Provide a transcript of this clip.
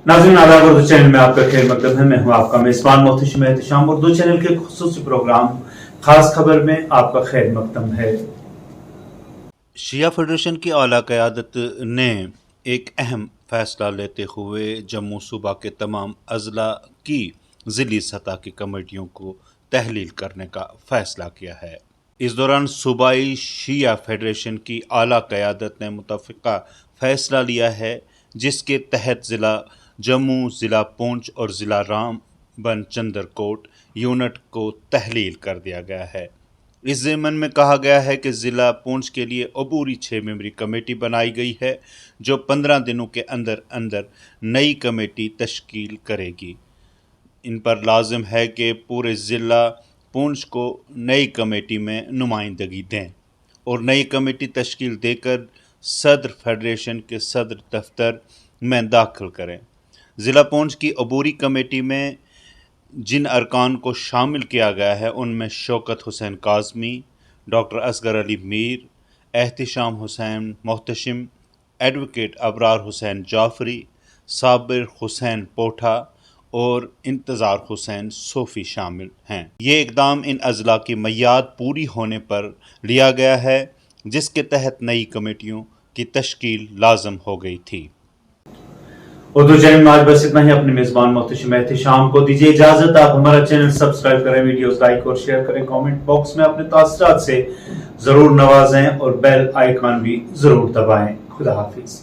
नाज़रीन आदाब उर्दू चैनल में आपका खैर मकदम है। मैं हूं आपका मेजबान मोहतशिम एहतिशाम। उर्दू चैनल के खुसूसी प्रोग्राम खास खबर में आपका खैर मकदम है। शिया फेडरेशन की आला क़यादत ने एक अहम फैसला लेते हुए जम्मू सूबा के तमाम अजला की ज़िली सतह की कमेटियों को तहलील करने का फ़ैसला किया है। इस दौरान सूबाई शिया फेडरेशन की आला क़यादत ने मुतफ़िक़ा फ़ैसला लिया है, जिसके तहत ज़िला जम्मू, ज़िला पूंछ और ज़िला रामबन चंदरकोट यूनिट को तहलील कर दिया गया है। इस ज़िम्न में कहा गया है कि ज़िला पूंछ के लिए अबूरी 6 मेंबरी कमेटी बनाई गई है, जो 15 दिनों के अंदर अंदर नई कमेटी तश्कील करेगी। इन पर लाजिम है कि पूरे ज़िला पूंछ को नई कमेटी में नुमाइंदगी दें और नई कमेटी तश्कील देकर सदर फेडरेशन के सदर दफ्तर में दाखिल करें। ज़िला पूंछ की अबूरी कमेटी में जिन अरकान को शामिल किया गया है उनमें शौकत हुसैन काज़मी, डॉक्टर असगर अली मीर, एहतिशाम हुसैन मोहतशिम, एडवोकेट अबरार हुसैन जाफरी, साबिर हुसैन पोठा और इंतज़ार हुसैन सोफ़ी शामिल हैं। ये इक़दाम इन अज़ला की मयाद पूरी होने पर लिया गया है, जिसके तहत नई कमेटियों की तश्कील लाज़म हो गई थी। उर्दू चैनल में आज बस इतना ही। अपने मेजबान मोहतशिम एहतिशाम को दीजिए इजाजत। आप हमारा चैनल सब्सक्राइब करें, वीडियोस लाइक और शेयर करें, कमेंट बॉक्स में अपने तासरात से जरूर नवाजें और बेल आइकॉन भी जरूर दबाएं। खुदा हाफिज।